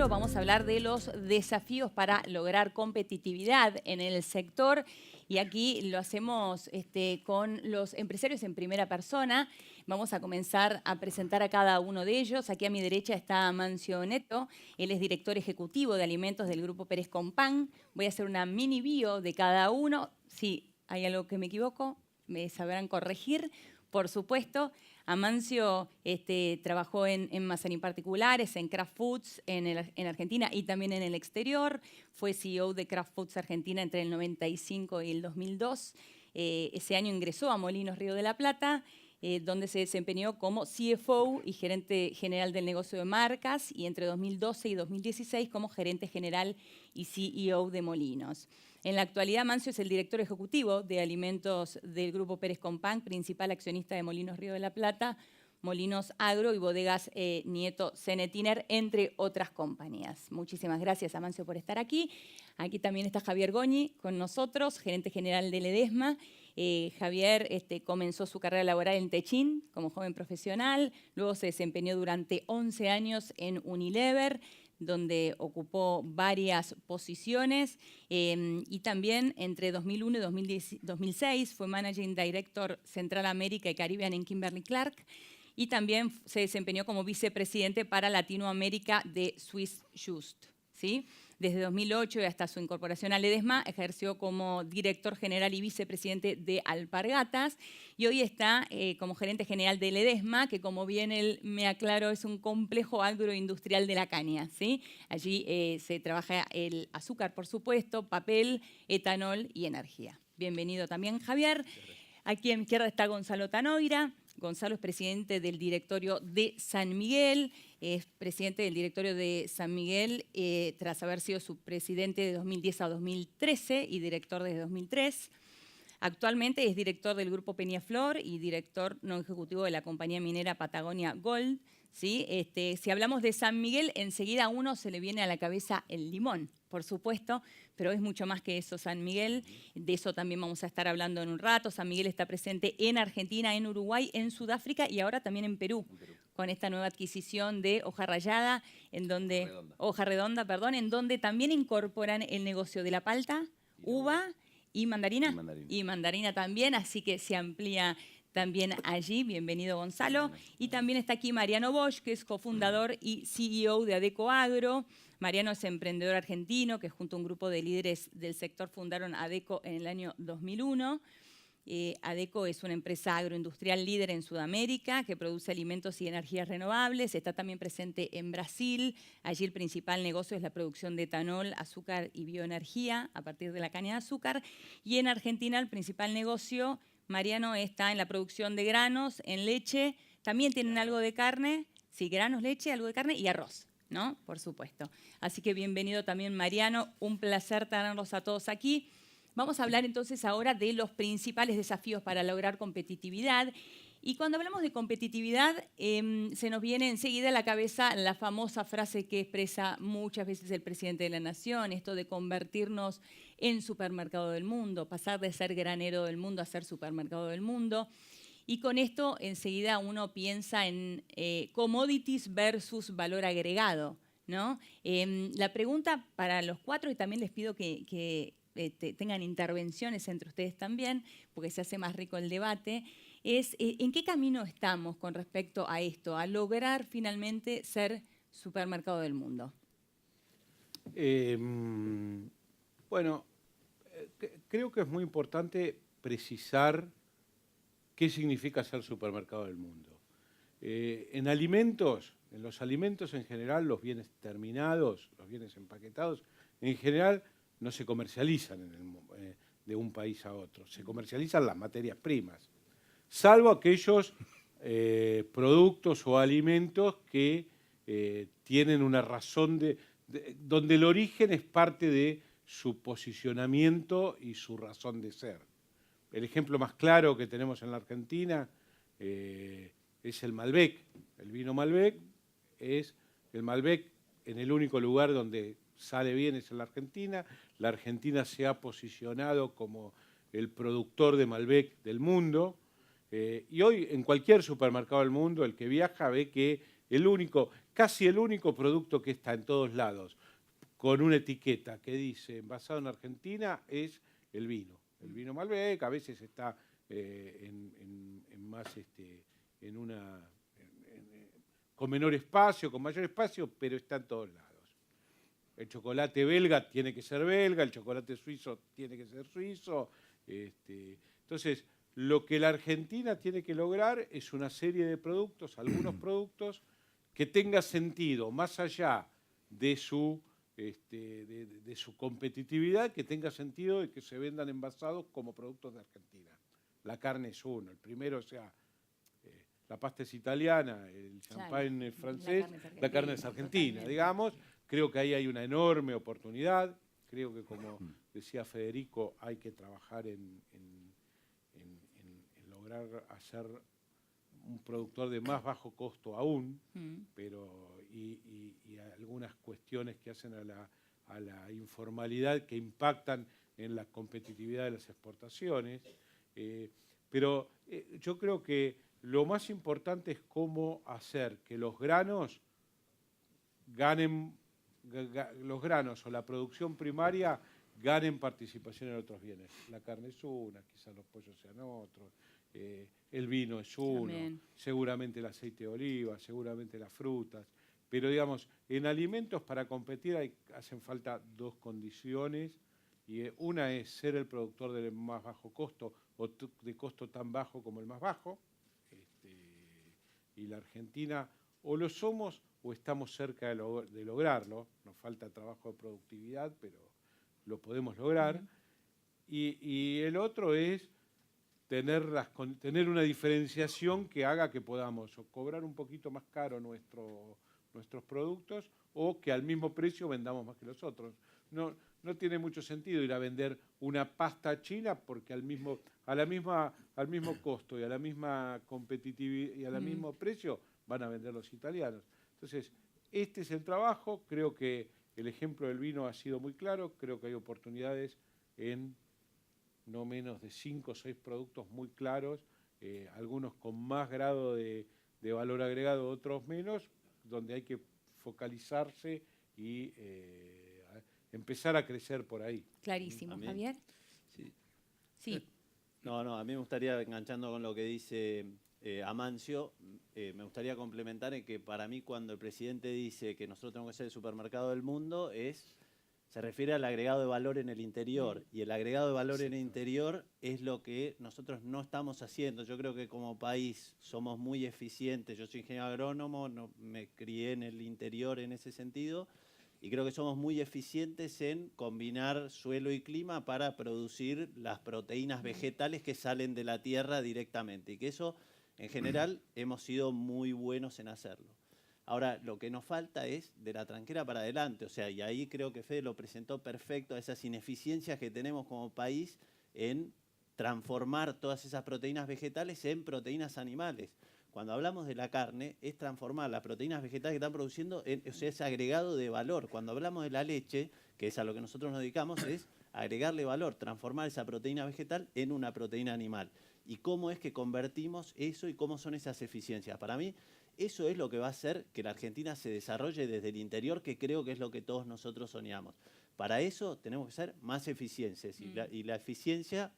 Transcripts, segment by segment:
Agro vamos a hablar de los desafíos para lograr competitividad en el sector y aquí lo hacemos con los empresarios en primera persona. Vamos a comenzar a presentar a cada uno de ellos. Aquí a mi derecha está Amancio Neto, él es director ejecutivo de alimentos del Grupo Pérez Compán. Voy a hacer una mini bio de cada uno. Si hay algo que me equivoco, me sabrán corregir, por supuesto. Amancio trabajó en Mazzarín Particulares, en Kraft Foods en Argentina y también en el exterior. Fue CEO de Kraft Foods Argentina entre el 95 y el 2002. Ese año ingresó a Molinos Río de la Plata, donde se desempeñó como CFO y gerente general del negocio de marcas, y entre 2012 y 2016 como gerente general y CEO de Molinos. En la actualidad, Amancio es el director ejecutivo de alimentos del Grupo Pérez Compán, principal accionista de Molinos Río de la Plata, Molinos Agro y Bodegas Nieto Cenetiner, entre otras compañías. Muchísimas gracias, Amancio, por estar aquí. Aquí también está Javier Goñi con nosotros, gerente general de Ledesma. Javier comenzó su carrera laboral en Techin como joven profesional, luego se desempeñó durante 11 años en Unilever, donde ocupó varias posiciones y también entre 2001 y 2006 fue Managing Director Central América y Caribbean en Kimberly-Clark y también se desempeñó como vicepresidente para Latinoamérica de Swiss Just, ¿sí? Desde 2008 y hasta su incorporación a Ledesma ejerció como director general y vicepresidente de Alpargatas y hoy está como gerente general de Ledesma, que como bien él me aclaró es un complejo agroindustrial de la caña, ¿sí? Allí se trabaja el azúcar, por supuesto, papel, etanol y energía. Bienvenido también, Javier. Aquí a mi izquierda está Gonzalo Tanoira. Gonzalo es presidente del directorio de San Miguel, es presidente del directorio de San Miguel tras haber sido su presidente de 2010 a 2013 y director desde 2003. Actualmente es director del Grupo Peñaflor y director no ejecutivo de la compañía minera Patagonia Gold, ¿sí? Si hablamos de San Miguel, enseguida a uno se le viene a la cabeza el limón, por supuesto, pero es mucho más que eso San Miguel. De eso también vamos a estar hablando en un rato. San Miguel está presente en Argentina, en Uruguay, en Sudáfrica y ahora también en Perú, con esta nueva adquisición de Hoja Rayada, Hoja Redonda, perdón, en donde también incorporan el negocio de la palta, uva y mandarina. Y mandarina también, así que se amplía también allí. Bienvenido, Gonzalo. Y también está aquí Mariano Bosch, que es cofundador y CEO de Adeco Agro. Mariano es emprendedor argentino, que junto a un grupo de líderes del sector fundaron Adeco en el año 2001. Adeco es una empresa agroindustrial líder en Sudamérica que produce alimentos y energías renovables. Está también presente en Brasil. Allí el principal negocio es la producción de etanol, azúcar y bioenergía a partir de la caña de azúcar. Y en Argentina el principal negocio, Mariano, está en la producción de granos, en leche. También tienen algo de carne, sí, granos, leche, algo de carne y arroz, ¿no? Por supuesto. Así que bienvenido también, Mariano. Un placer tenerlos a todos aquí. Vamos a hablar entonces ahora de los principales desafíos para lograr competitividad. Y cuando hablamos de competitividad, se nos viene enseguida a la cabeza la famosa frase que expresa muchas veces el presidente de la Nación, esto de convertirnos en supermercado del mundo, pasar de ser granero del mundo a ser supermercado del mundo. Y con esto enseguida uno piensa en commodities versus valor agregado, ¿no? La pregunta para los cuatro, y también les pido que tengan intervenciones entre ustedes también, porque se hace más rico el debate, es ¿en qué camino estamos con respecto a esto, a lograr finalmente ser supermercado del mundo? Bueno, creo que es muy importante precisar qué significa ser supermercado del mundo. En los alimentos en general, los bienes terminados, los bienes empaquetados, en general no se comercializan de un país a otro, se comercializan las materias primas, salvo aquellos productos o alimentos que tienen una razón donde el origen es parte de su posicionamiento y su razón de ser. El ejemplo más claro que tenemos en la Argentina es el Malbec. El vino Malbec es el Malbec en el único lugar donde sale bien es en la Argentina. La Argentina se ha posicionado como el productor de Malbec del mundo. Y hoy en cualquier supermercado del mundo el que viaja ve que casi el único producto que está en todos lados con una etiqueta que dice envasado en Argentina es el vino. El vino Malbec a veces está con menor espacio, con mayor espacio, pero está en todos lados. El chocolate belga tiene que ser belga, el chocolate suizo tiene que ser suizo. Entonces, lo que la Argentina tiene que lograr es una serie de productos, algunos productos, que tenga sentido, más allá de su competitividad, que tenga sentido de que se vendan envasados como productos de Argentina. La carne es uno, el primero, o sea, la pasta es italiana, el champán es francés, la carne es argentina, digamos. Creo que ahí hay una enorme oportunidad. Creo que, como decía Federico, hay que trabajar en lograr hacer un productor de más bajo costo aún, pero y algunas cuestiones que hacen a la informalidad que impactan en la competitividad de las exportaciones. Pero yo creo que lo más importante es cómo hacer que los granos o la producción primaria ganen participación en otros bienes. La carne es una, quizás los pollos sean otros, el vino es uno, también. Seguramente el aceite de oliva, seguramente las frutas. Pero digamos, en alimentos para competir hacen falta dos condiciones. Y una es ser el productor del más bajo costo o de costo tan bajo como el más bajo. Y la Argentina o lo somos o estamos cerca de lograrlo. Nos falta trabajo de productividad, pero lo podemos lograr. Y el otro es tener una diferenciación que haga que podamos o cobrar un poquito más caro nuestros productos o que al mismo precio vendamos más que los otros. No tiene mucho sentido ir a vender una pasta china porque al mismo costo y a la misma competitividad y al mismo precio van a vender los italianos. Entonces, este es el trabajo. Creo que el ejemplo del vino ha sido muy claro. Creo que hay oportunidades en no menos de 5 o 6 productos muy claros, algunos con más grado de valor agregado, otros menos, donde hay que focalizarse y empezar a crecer por ahí. Clarísimo. Javier. Sí. No, a mí me gustaría, enganchando con lo que dice Amancio, me gustaría complementar en que para mí cuando el presidente dice que nosotros tenemos que ser el supermercado del mundo, se refiere al agregado de valor en el interior. Y el agregado de valor en el interior es lo que nosotros no estamos haciendo. Yo creo que como país somos muy eficientes. Yo soy ingeniero agrónomo, me crié en el interior en ese sentido. Y creo que somos muy eficientes en combinar suelo y clima para producir las proteínas vegetales que salen de la tierra directamente. Y que eso, en general, hemos sido muy buenos en hacerlo. Ahora, lo que nos falta es de la tranquera para adelante. O sea, y ahí creo que Fede lo presentó perfecto, esas ineficiencias que tenemos como país en transformar todas esas proteínas vegetales en proteínas animales. Cuando hablamos de la carne, es transformar las proteínas vegetales que están produciendo, o sea, es agregado de valor. Cuando hablamos de la leche, que es a lo que nosotros nos dedicamos, es agregarle valor, transformar esa proteína vegetal en una proteína animal. ¿Y cómo es que convertimos eso y cómo son esas eficiencias? Para mí, eso es lo que va a hacer que la Argentina se desarrolle desde el interior, que creo que es lo que todos nosotros soñamos. Para eso tenemos que ser más eficientes. Y la eficiencia,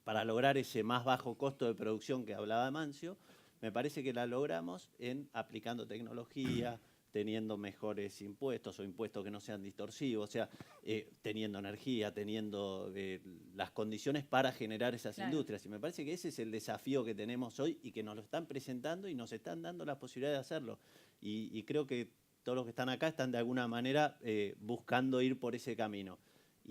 para lograr ese más bajo costo de producción que hablaba Mancio, me parece que la logramos aplicando tecnología, teniendo mejores impuestos o impuestos que no sean distorsivos, o sea, teniendo energía, teniendo las condiciones para generar esas industrias. Y me parece que ese es el desafío que tenemos hoy y que nos lo están presentando y nos están dando la posibilidad de hacerlo. Y creo que todos los que están acá están de alguna manera buscando ir por ese camino.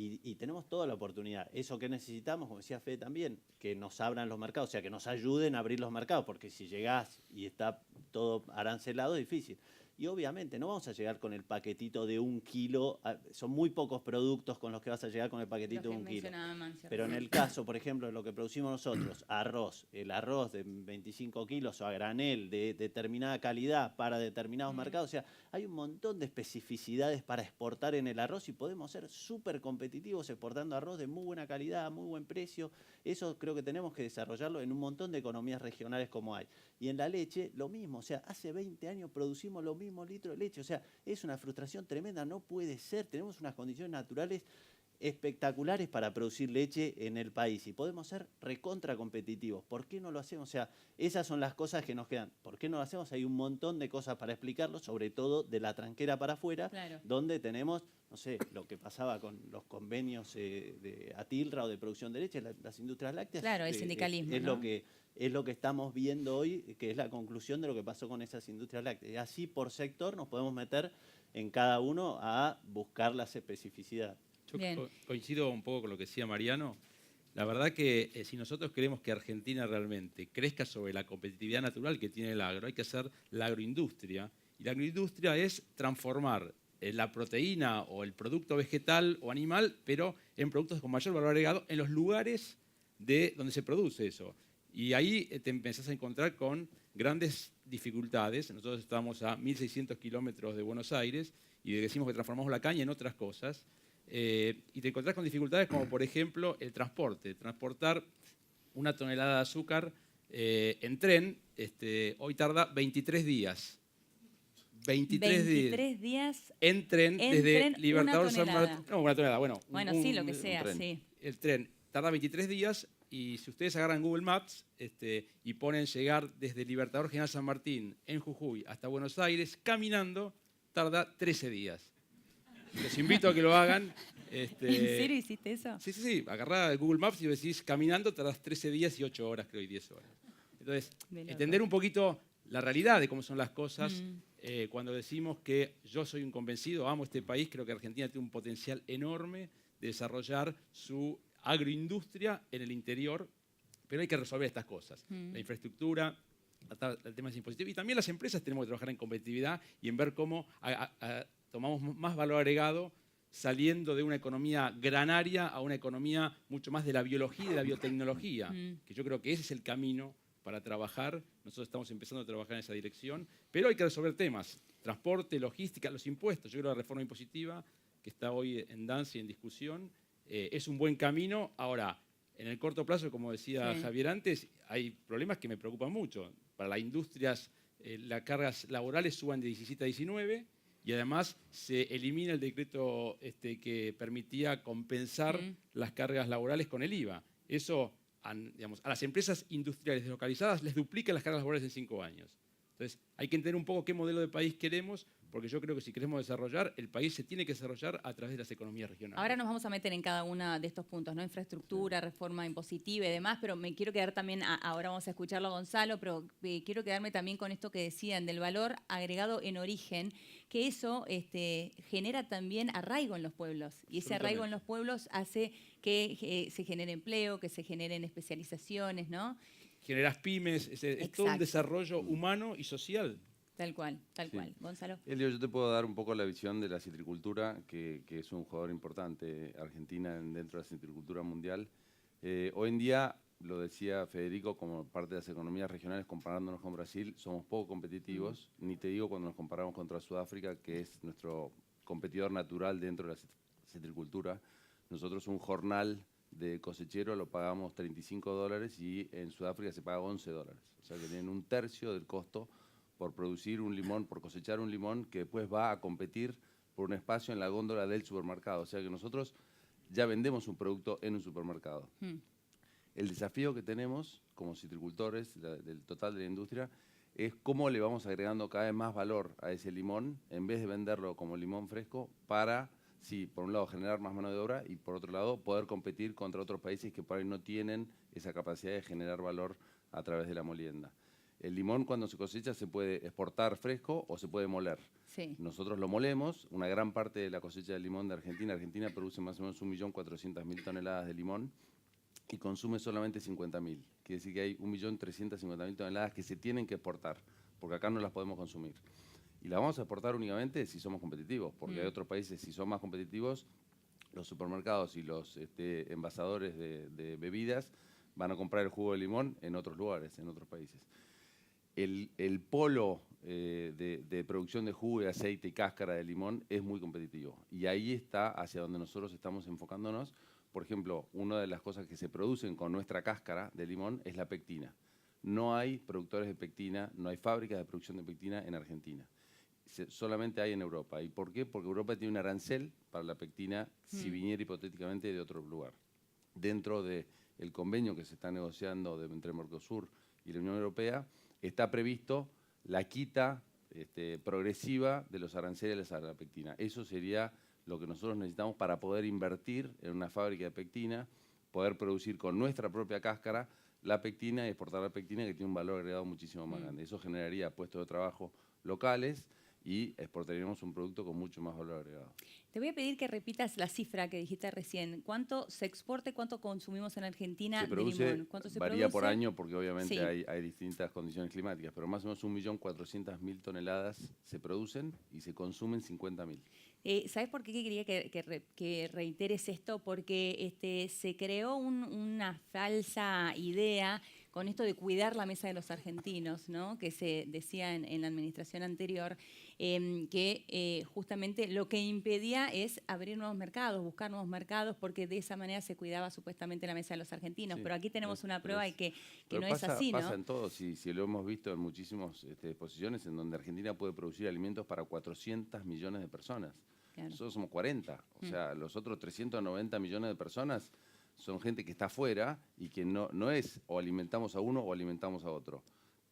Y tenemos toda la oportunidad. Eso que necesitamos, como decía Fede también, que nos abran los mercados, o sea, que nos ayuden a abrir los mercados, porque si llegás y está todo arancelado es difícil. Y obviamente no vamos a llegar con el paquetito de 1 kilo, son muy pocos productos con los que vas a llegar con el paquetito de 1 kilo. Pero en el caso, por ejemplo, de lo que producimos nosotros, arroz, el arroz de 25 kilos o a granel de determinada calidad para determinados mercados, o sea, hay un montón de especificidades para exportar en el arroz y podemos ser súper competitivos exportando arroz de muy buena calidad, muy buen precio. Eso creo que tenemos que desarrollarlo en un montón de economías regionales como hay. Y en la leche, lo mismo, o sea, hace 20 años producimos los mismos litros de leche, o sea, es una frustración tremenda, no puede ser, tenemos unas condiciones naturales espectaculares para producir leche en el país y podemos ser recontra competitivos. ¿Por qué no lo hacemos? O sea, esas son las cosas que nos quedan. ¿Por qué no lo hacemos? Hay un montón de cosas para explicarlo, sobre todo de la tranquera para afuera, claro, donde tenemos, no sé, lo que pasaba con los convenios de Atilra o de producción de leche, las industrias lácteas. claro, el sindicalismo, es ¿no? lo que estamos viendo hoy, que es la conclusión de lo que pasó con esas industrias lácteas. Y así por sector nos podemos meter en cada uno a buscar las especificidades. Yo Bien. coincido un poco con lo que decía Mariano. La verdad que si nosotros queremos que Argentina realmente crezca sobre la competitividad natural que tiene el agro, hay que hacer la agroindustria. Y la agroindustria es transformar la proteína o el producto vegetal o animal, pero en productos con mayor valor agregado en los lugares de donde se produce eso. Y ahí te empezás a encontrar con grandes dificultades. Nosotros estamos a 1.600 kilómetros de Buenos Aires y decimos que transformamos la caña en otras cosas. Y te encontrás con dificultades como, por ejemplo, el transporte. Transportar una tonelada de azúcar en tren hoy tarda 23 días. 23 días en tren en desde tren, Libertador San tonelada. Martín. No, una tonelada, bueno. Bueno, sí, lo que sea, tren. sí. El tren tarda 23 días y si ustedes agarran Google Maps y ponen llegar desde Libertador General San Martín en Jujuy hasta Buenos Aires, caminando, tarda 13 días. Los invito a que lo hagan. ¿En serio hiciste eso? Sí, sí, sí. Agarrá Google Maps y decís caminando, tardás 13 días y 8 horas, creo, y 10 horas. Entonces, De loco. entender un poquito la realidad de cómo son las cosas. Cuando decimos que yo soy un convencido, amo este país, creo que Argentina tiene un potencial enorme de desarrollar su agroindustria en el interior, pero hay que resolver estas cosas. La infraestructura, el tema impositivo, y también las empresas tenemos que trabajar en competitividad y en ver cómo tomamos más valor agregado saliendo de una economía granaria a una economía mucho más de la biología y de la biotecnología, que yo creo que ese es el camino para trabajar. Nosotros estamos empezando a trabajar en esa dirección, pero hay que resolver temas, transporte, logística, los impuestos. Yo creo que la reforma impositiva, que está hoy en danza y en discusión, es un buen camino. Ahora, en el corto plazo, como decía Javier antes, hay problemas que me preocupan mucho. Para las industrias, las cargas laborales suban de 17 a 19 y además se elimina el decreto que permitía compensar las cargas laborales con el IVA. Eso, digamos, a las empresas industriales deslocalizadas les duplica las cargas laborales en 5 años. Entonces, hay que entender un poco qué modelo de país queremos, porque yo creo que si queremos desarrollar, el país se tiene que desarrollar a través de las economías regionales. Ahora nos vamos a meter en cada uno de estos puntos, ¿no? Infraestructura, reforma impositiva y demás, pero me quiero quedar también, ahora vamos a escucharlo a Gonzalo, pero quiero quedarme también con esto que decían del valor agregado en origen, que eso genera también arraigo en los pueblos. Y ese arraigo en los pueblos hace que se genere empleo, que se generen especializaciones, ¿no? Generas pymes, es todo un desarrollo humano y social. Tal cual, tal cual. Gonzalo. Elio, yo te puedo dar un poco la visión de la citricultura, que es un jugador importante Argentina dentro de la citricultura mundial. Hoy en día, lo decía Federico, como parte de las economías regionales, comparándonos con Brasil, somos poco competitivos, ni te digo cuando nos comparamos contra Sudáfrica, que es nuestro competidor natural dentro de la citricultura. Nosotros un jornal de cosechero lo pagamos $35 y en Sudáfrica se paga $11. O sea que tienen un tercio del costo por producir un limón, por cosechar un limón que después va a competir por un espacio en la góndola del supermercado. O sea que nosotros ya vendemos un producto en un supermercado. El desafío que tenemos como citricultores del total de la industria es cómo le vamos agregando cada vez más valor a ese limón en vez de venderlo como limón fresco para, sí, por un lado generar más mano de obra y por otro lado poder competir contra otros países que por ahí no tienen esa capacidad de generar valor a través de la molienda. El limón cuando se cosecha se puede exportar fresco o se puede moler. Sí. Nosotros lo molemos, una gran parte de la cosecha de limón de Argentina. Argentina produce más o menos 1.400.000 toneladas de limón y consume solamente 50.000. Quiere decir que hay 1.350.000 toneladas que se tienen que exportar, porque acá no las podemos consumir. Y la vamos a exportar únicamente si somos competitivos, porque hay Mm. otros países, si son más competitivos, los supermercados y los envasadores de bebidas van a comprar el jugo de limón en otros lugares, en otros países. El polo de producción de jugo, de aceite y cáscara de limón es muy competitivo. Y ahí está hacia donde nosotros estamos enfocándonos. Por ejemplo, una de las cosas que se producen con nuestra cáscara de limón es la pectina. No hay productores de pectina, no hay fábricas de producción de pectina en Argentina. Solamente hay en Europa. ¿Y por qué? Porque Europa tiene un arancel para la pectina si viniera hipotéticamente de otro lugar. Dentro del convenio que se está negociando entre Mercosur y la Unión Europea, está previsto la quita progresiva de los aranceles a la pectina. Eso sería lo que nosotros necesitamos para poder invertir en una fábrica de pectina, poder producir con nuestra propia cáscara la pectina y exportar la pectina, que tiene un valor agregado muchísimo más grande. Eso generaría puestos de trabajo locales y exportaríamos un producto con mucho más valor agregado. Te voy a pedir que repitas la cifra que dijiste recién. ¿Cuánto se exporta y cuánto consumimos en Argentina Se de produce, limón? ¿Cuánto se varía produce? por año porque obviamente Sí. hay distintas condiciones climáticas, pero más o menos 1.400.000 toneladas se producen y se consumen 50.000. ¿Sabes por qué quería que reiteres esto? Porque se creó una falsa idea con esto de cuidar la mesa de los argentinos, ¿no? Que se decía en la administración anterior, que justamente lo que impedía es abrir nuevos mercados, buscar nuevos mercados, porque de esa manera se cuidaba supuestamente la mesa de los argentinos. Sí, pero aquí tenemos una pero prueba de que pero no es así, pasa ¿no? en todo, si lo hemos visto en muchísimas exposiciones en donde Argentina puede producir alimentos para 400 millones de personas. Claro. Nosotros somos 40, o sea, los otros 390 millones de personas son gente que está afuera y que no es o alimentamos a uno o alimentamos a otro.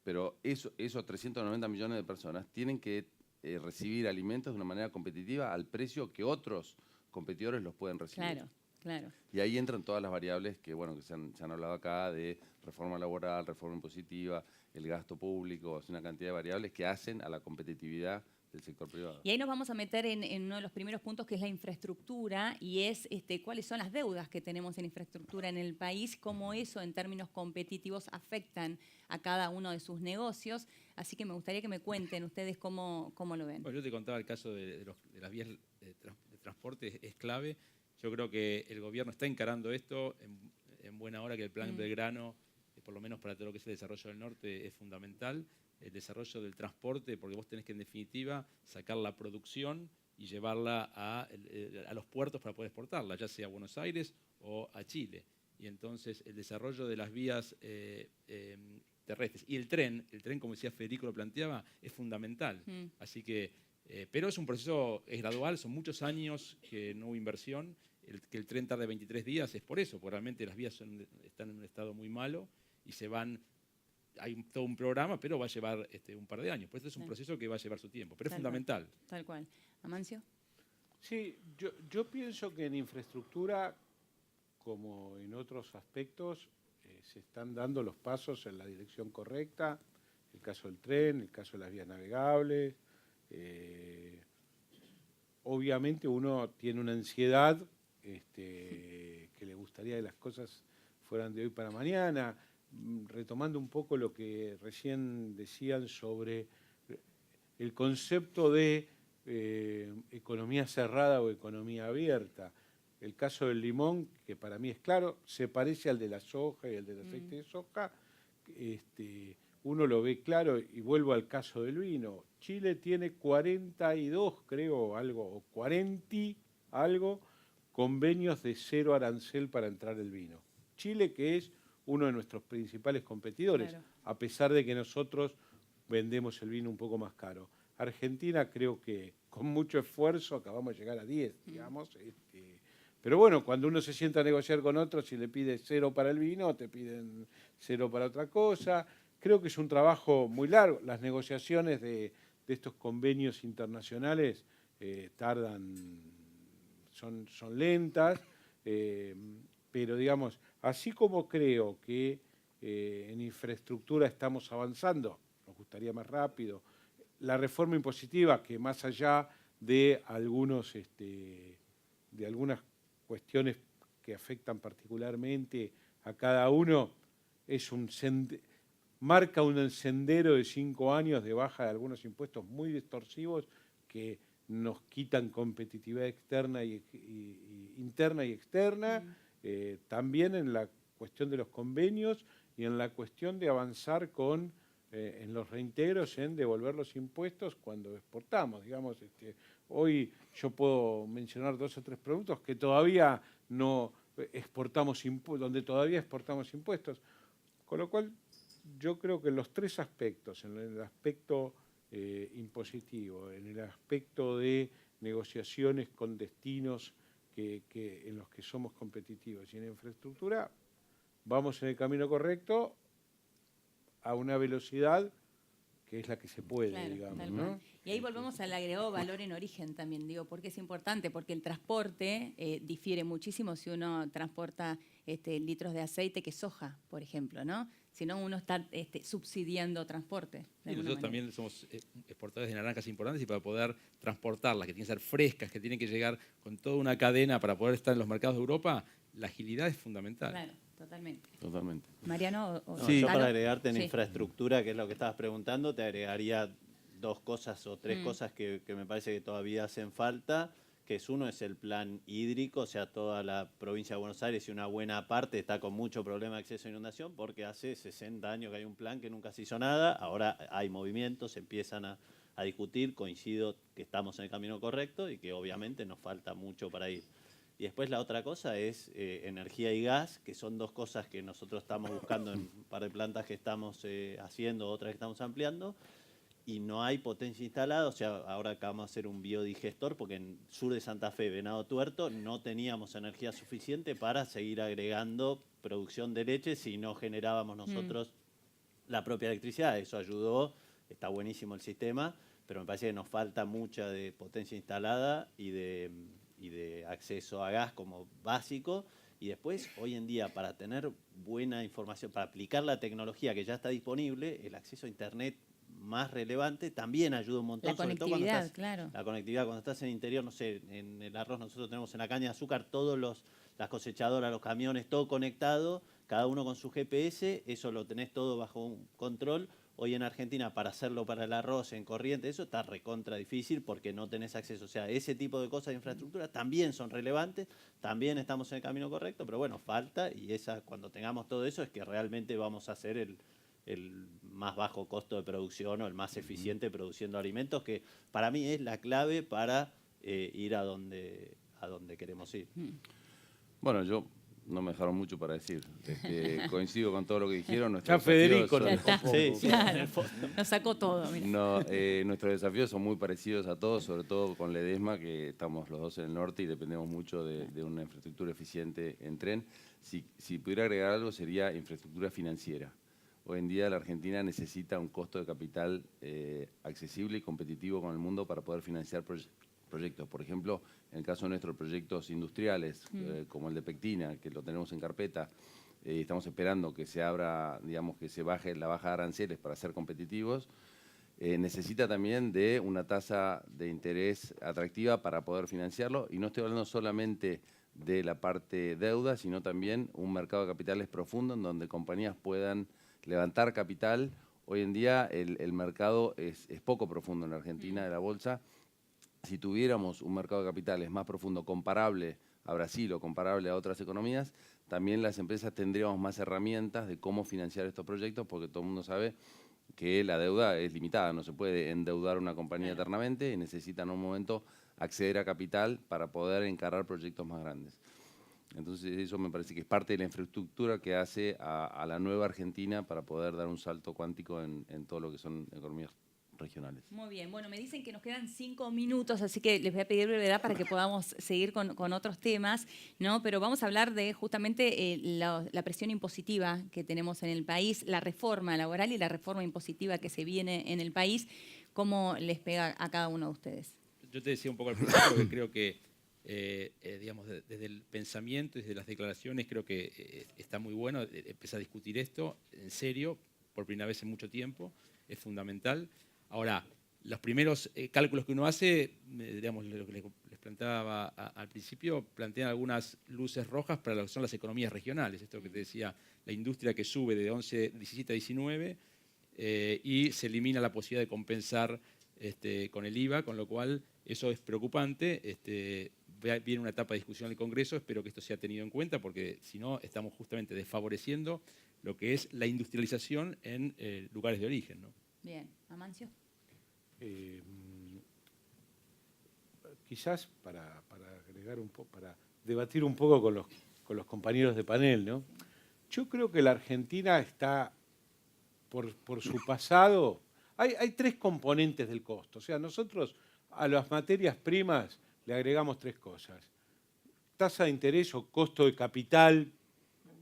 Pero esos 390 millones de personas tienen que recibir alimentos de una manera competitiva al precio que otros competidores los pueden recibir. Claro, claro. Y ahí entran todas las variables que, bueno, que se han hablado acá de reforma laboral, reforma impositiva, el gasto público, es una cantidad de variables que hacen a la competitividad del sector privado. Y ahí nos vamos a meter en uno de los primeros puntos, que es la infraestructura, y es cuáles son las deudas que tenemos en infraestructura en el país, cómo eso en términos competitivos afectan a cada uno de sus negocios. Así que me gustaría que me cuenten ustedes cómo lo ven. Bueno, yo te contaba el caso de las vías de transporte, es clave. Yo creo que el gobierno está encarando esto en buena hora, que el plan Belgrano, por lo menos para todo lo que es el desarrollo del norte, es fundamental. El desarrollo del transporte, porque vos tenés que en definitiva sacar la producción y llevarla a los puertos para poder exportarla, ya sea a Buenos Aires o a Chile. Y entonces el desarrollo de las vías terrestres y el tren, como decía Federico lo planteaba, es fundamental. Así que, pero es un proceso, es gradual, son muchos años que no hubo inversión. Que el tren tarde 23 días es por eso, porque realmente las vías están en un estado muy malo y se van. Hay todo un programa, pero va a llevar un par de años. Pues este es un proceso que va a llevar su tiempo, pero es fundamental. Tal cual. ¿Amancio? Sí, yo pienso que en infraestructura, como en otros aspectos, se están dando los pasos en la dirección correcta. El caso del tren, el caso de las vías navegables. Obviamente uno tiene una ansiedad que le gustaría que las cosas fueran de hoy para mañana. Retomando un poco lo que recién decían sobre el concepto de economía cerrada o economía abierta. El caso del limón, que para mí es claro, se parece al de la soja y al del aceite de soja. Uno lo ve claro, y vuelvo al caso del vino. Chile tiene 42, creo, algo, o 40 algo, convenios de cero arancel para entrar el vino. Chile, que es uno de nuestros principales competidores, claro, a pesar de que nosotros vendemos el vino un poco más caro. Argentina, creo que con mucho esfuerzo acabamos de llegar a 10, digamos. Pero bueno, cuando uno se sienta a negociar con otros y le pide 0 para el vino, te piden 0 para otra cosa. Creo que es un trabajo muy largo. Las negociaciones de estos convenios internacionales son lentas, pero digamos, así como creo que en infraestructura estamos avanzando, nos gustaría más rápido, la reforma impositiva, que más allá de algunas cuestiones que afectan particularmente a cada uno, marca un sendero de 5 años de baja de algunos impuestos muy distorsivos que nos quitan competitividad externa interna y externa, también en la cuestión de los convenios y en la cuestión de avanzar en los reintegros, en devolver los impuestos cuando exportamos. Digamos, hoy yo puedo mencionar 2 o 3 productos que todavía no exportamos, donde todavía exportamos impuestos. Con lo cual, yo creo que los 3 aspectos, en el aspecto impositivo, en el aspecto de negociaciones con destinos en los que somos competitivos y en infraestructura, vamos en el camino correcto a una velocidad que es la que se puede, Claro, digamos, tal ¿no? cual. Y ahí volvemos al agregado valor en origen también, digo, porque es importante, porque el transporte difiere muchísimo si uno transporta litros de aceite que soja, por ejemplo, ¿no? Si no, uno está subsidiando transporte. Y nosotros también somos exportadores de naranjas importantes y para poder transportarlas, que tienen que ser frescas, que tienen que llegar con toda una cadena para poder estar en los mercados de Europa, la agilidad es fundamental. Claro, totalmente. Totalmente. Mariano, No, Sí, yo ¿Talo? para agregarte en Sí. infraestructura, que es lo que estabas preguntando, te agregaría 2 cosas o 3 cosas que me parece que todavía hacen falta, que uno es el plan hídrico, o sea, toda la provincia de Buenos Aires y una buena parte está con mucho problema de acceso a inundación, porque hace 60 años que hay un plan que nunca se hizo nada, ahora hay movimientos, se empiezan a discutir, coincido que estamos en el camino correcto y que obviamente nos falta mucho para ir. Y después la otra cosa es energía y gas, que son 2 cosas que nosotros estamos buscando en un par de plantas que estamos haciendo, otras que estamos ampliando, y no hay potencia instalada. O sea, ahora acabamos de hacer un biodigestor, porque en sur de Santa Fe, Venado Tuerto, no teníamos energía suficiente para seguir agregando producción de leche si no generábamos nosotros la propia electricidad. Eso ayudó, está buenísimo el sistema, pero me parece que nos falta mucha de potencia instalada y de acceso a gas como básico. Y después, hoy en día, para tener buena información, para aplicar la tecnología que ya está disponible, el acceso a Internet más relevante también ayuda un montón. La sobre todo conectividad, claro. La conectividad, cuando estás en el interior, no sé, en el arroz nosotros tenemos en la caña de azúcar todos las cosechadoras, los camiones, todo conectado, cada uno con su GPS, eso lo tenés todo bajo un control. Hoy en Argentina, para hacerlo para el arroz en corriente, eso está recontra difícil porque no tenés acceso. O sea, ese tipo de cosas de infraestructura también son relevantes, también estamos en el camino correcto, pero bueno, falta, y cuando tengamos todo eso es que realmente vamos a hacer el más bajo costo de producción o el más eficiente produciendo alimentos, que para mí es la clave para ir a donde queremos ir. Bueno, no me dejaron mucho para decir. Coincido con todo lo que dijeron. Ya Federico Ya está. Sí, sí. Claro. Nos sacó todo, mira. No, nuestros desafíos son muy parecidos a todos, sobre todo con Ledesma, que estamos los dos en el norte y dependemos mucho de una infraestructura eficiente en tren. Si pudiera agregar algo, sería infraestructura financiera. Hoy en día la Argentina necesita un costo de capital accesible y competitivo con el mundo para poder financiar proyectos. Por ejemplo, en el caso nuestro, proyectos industriales, como el de Pectina, que lo tenemos en carpeta, estamos esperando que se abra, digamos, que se baje la baja de aranceles para ser competitivos. Necesita también de una tasa de interés atractiva para poder financiarlo, y no estoy hablando solamente de la parte deuda, sino también un mercado de capitales profundo en donde compañías puedan levantar capital. Hoy en día el mercado es poco profundo en la Argentina de la bolsa. Si tuviéramos un mercado de capitales más profundo, comparable a Brasil o comparable a otras economías, también las empresas tendríamos más herramientas de cómo financiar estos proyectos, porque todo el mundo sabe que la deuda es limitada, no se puede endeudar una compañía eternamente y necesitan en un momento acceder a capital para poder encarar proyectos más grandes. Entonces eso me parece que es parte de la infraestructura que hace a la nueva Argentina para poder dar un salto cuántico en todo lo que son economías regionales. Muy bien, bueno, me dicen que nos quedan 5 minutos, así que les voy a pedir brevedad para que podamos seguir con otros temas, ¿no? Pero vamos a hablar de justamente la presión impositiva que tenemos en el país, la reforma laboral y la reforma impositiva que se viene en el país. ¿Cómo les pega a cada uno de ustedes? Yo te decía un poco al principio que creo que digamos, desde el pensamiento y desde las declaraciones creo que está muy bueno empezar a discutir esto en serio por primera vez en mucho tiempo, es fundamental. Ahora, los primeros cálculos que uno hace, digamos, lo que les planteaba al principio, plantean algunas luces rojas para lo que son las economías regionales. Esto que te decía, la industria que sube de 17 a 19 y se elimina la posibilidad de compensar con el IVA, con lo cual eso es preocupante. Viene una etapa de discusión en el Congreso, espero que esto sea tenido en cuenta, porque si no estamos justamente desfavoreciendo lo que es la industrialización en lugares de origen, ¿no? Bien, Amancio. Quizás para agregar un poco, para debatir un poco con los compañeros de panel, ¿no? Yo creo que la Argentina está, por su pasado, hay tres componentes del costo. O sea, nosotros a las materias primas le agregamos tres cosas. Tasa de interés o costo de capital,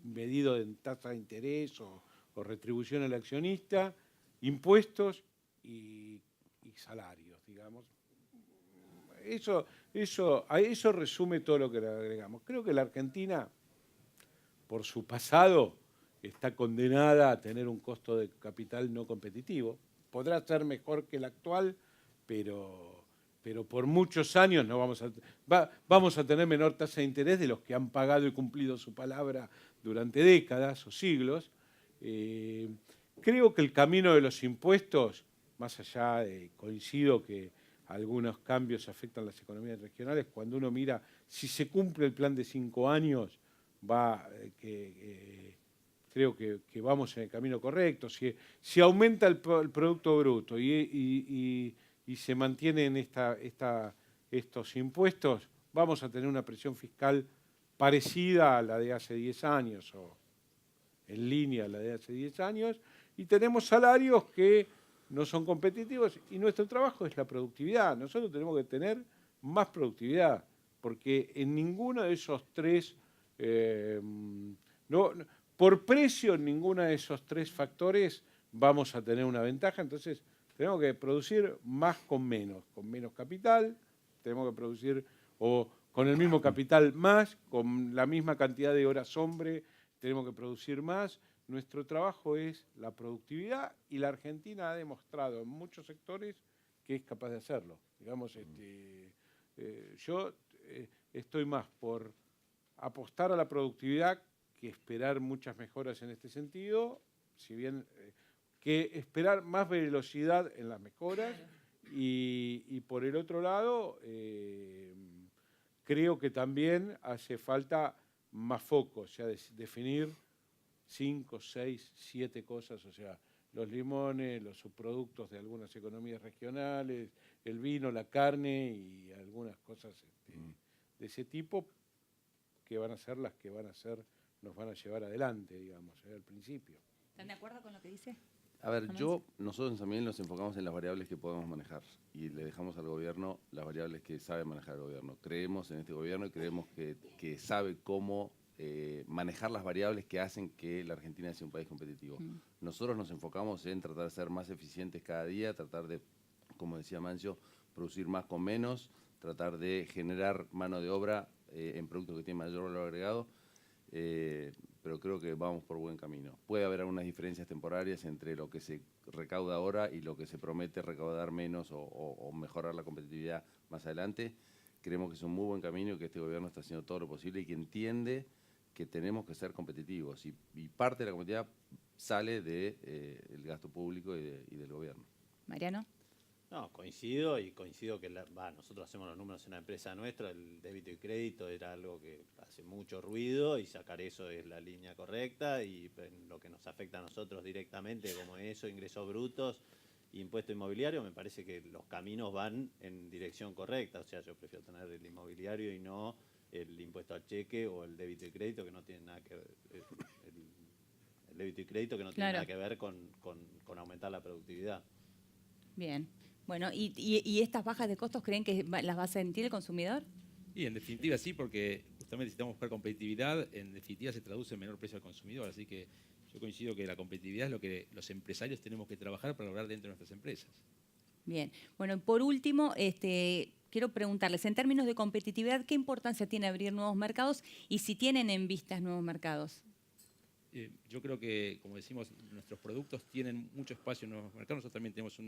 medido en tasa de interés o retribución al accionista, impuestos y salarios, digamos. Eso resume todo lo que le agregamos. Creo que la Argentina, por su pasado, está condenada a tener un costo de capital no competitivo. Podrá ser mejor que el actual, pero por muchos años no vamos a tener menor tasa de interés de los que han pagado y cumplido su palabra durante décadas o siglos. Creo que el camino de los impuestos, más allá de, coincido que algunos cambios afectan las economías regionales, cuando uno mira si se cumple el plan de 5 años, creo que vamos en el camino correcto. Si aumenta el Producto Bruto y se mantienen estos impuestos, vamos a tener una presión fiscal parecida a la de hace 10 años o en línea a la de hace 10 años, y tenemos salarios que no son competitivos y nuestro trabajo es la productividad. Nosotros tenemos que tener más productividad, porque en ninguno de esos tres, por precio en ninguno de esos tres factores vamos a tener una ventaja. Entonces tenemos que producir más con menos capital, tenemos que producir o con el mismo capital más, con la misma cantidad de horas hombre, tenemos que producir más. Nuestro trabajo es la productividad y la Argentina ha demostrado en muchos sectores que es capaz de hacerlo. Digamos, yo estoy más por apostar a la productividad que esperar muchas mejoras en este sentido, si bien que esperar más velocidad en las mejoras y por el otro lado creo que también hace falta más foco, o sea, definir 5, 6, 7 cosas, o sea, los limones, los subproductos de algunas economías regionales, el vino, la carne y algunas cosas de ese tipo que van a ser las que nos van a llevar adelante, digamos, al principio. ¿Están de acuerdo con lo que dice? A ver, nosotros en San Miguel nos enfocamos en las variables que podemos manejar y le dejamos al gobierno las variables que sabe manejar el gobierno. Creemos en este gobierno y creemos que sabe cómo manejar las variables que hacen que la Argentina sea un país competitivo. Nosotros nos enfocamos en tratar de ser más eficientes cada día, tratar de, como decía Mancio, producir más con menos, tratar de generar mano de obra en productos que tienen mayor valor agregado, pero creo que vamos por buen camino. Puede haber algunas diferencias temporarias entre lo que se recauda ahora y lo que se promete recaudar menos o mejorar la competitividad más adelante. Creemos que es un muy buen camino y que este gobierno está haciendo todo lo posible y que entiende que tenemos que ser competitivos y parte de la competitividad sale del gasto público y del gobierno. Mariano. No, coincido que nosotros hacemos los números en la empresa nuestra, el débito y crédito era algo que hace mucho ruido y sacar eso es la línea correcta y lo que nos afecta a nosotros directamente como eso, ingresos brutos, impuesto inmobiliario, me parece que los caminos van en dirección correcta, o sea, yo prefiero tener el inmobiliario y no el impuesto al cheque o el débito y crédito que no tiene nada que ver, el débito y crédito que no tiene nada que ver con aumentar la productividad. Bien. Bueno, ¿y estas bajas de costos creen que las va a sentir el consumidor? Y en definitiva sí, porque justamente si estamos buscar competitividad, en definitiva se traduce en menor precio al consumidor. Así que yo coincido que la competitividad es lo que los empresarios tenemos que trabajar para lograr dentro de nuestras empresas. Bien. Bueno, por último, quiero preguntarles, en términos de competitividad, ¿qué importancia tiene abrir nuevos mercados y si tienen en vistas nuevos mercados? Yo creo que, como decimos, nuestros productos tienen mucho espacio en nuevos mercados. Nosotros también tenemos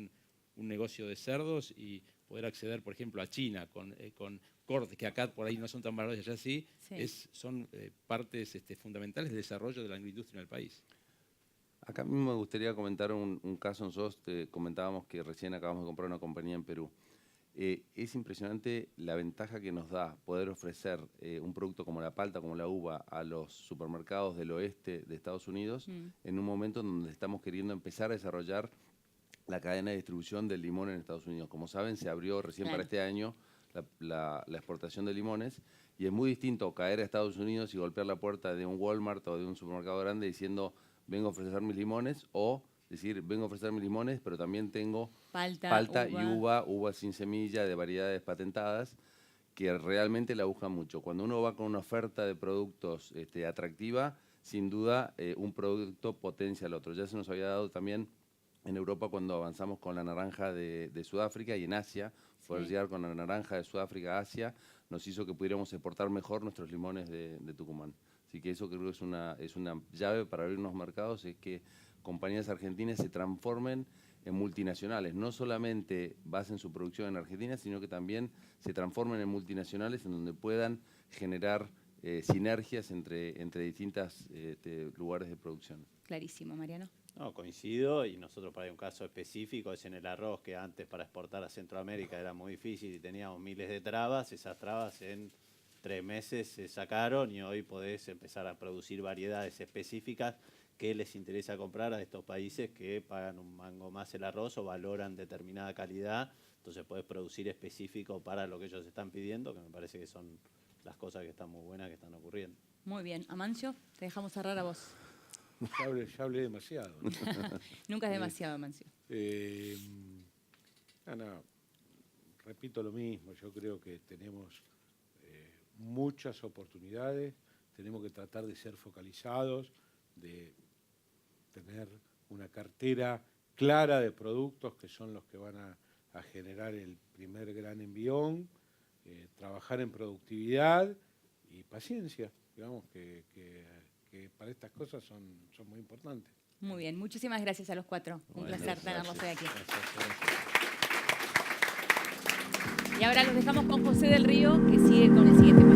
un negocio de cerdos y poder acceder, por ejemplo, a China con cortes que acá por ahí no son tan baratos y allá sí, son partes fundamentales del desarrollo de la agroindustria en el país. Acá mismo me gustaría comentar un caso. Nosotros comentábamos que recién acabamos de comprar una compañía en Perú. Es impresionante la ventaja que nos da poder ofrecer un producto como la palta, como la uva, a los supermercados del oeste de Estados Unidos en un momento en donde estamos queriendo empezar a desarrollar la cadena de distribución del limón en Estados Unidos. Como saben, se abrió recién para este año la exportación de limones y es muy distinto caer a Estados Unidos y golpear la puerta de un Walmart o de un supermercado grande diciendo vengo a ofrecer mis limones, o decir vengo a ofrecer mis limones pero también tengo palta y uva sin semilla de variedades patentadas que realmente la buscan mucho. Cuando uno va con una oferta de productos atractiva, sin duda un producto potencia al otro. Ya se nos había dado también en Europa cuando avanzamos con la naranja de Sudáfrica, y en Asia, poder llegar con la naranja de Sudáfrica a Asia, nos hizo que pudiéramos exportar mejor nuestros limones de Tucumán. Así que eso creo que es una llave para abrir unos mercados, es que compañías argentinas se transformen en multinacionales, no solamente basen su producción en Argentina, sino que también se transformen en multinacionales en donde puedan generar sinergias entre distintos lugares de producción. Clarísimo, Mariano. No, coincido, y nosotros para un caso específico es en el arroz, que antes para exportar a Centroamérica era muy difícil y teníamos miles de trabas. Esas trabas en 3 meses se sacaron y hoy podés empezar a producir variedades específicas que les interesa comprar a estos países que pagan un mango más el arroz o valoran determinada calidad. Entonces podés producir específico para lo que ellos están pidiendo, que me parece que son las cosas que están muy buenas que están ocurriendo. Muy bien. Amancio, te dejamos cerrar a vos. Ya hablé demasiado, ¿no? Nunca es demasiado, Amancio. Repito lo mismo. Yo creo que tenemos muchas oportunidades. Tenemos que tratar de ser focalizados, de tener una cartera clara de productos que son los que van a generar el primer gran envión, trabajar en productividad y paciencia, digamos que para estas cosas son muy importantes. Muy bien, muchísimas gracias a los 4. Un placer tenerlos hoy aquí. Gracias. Y ahora los dejamos con José del Río, que sigue con el siguiente.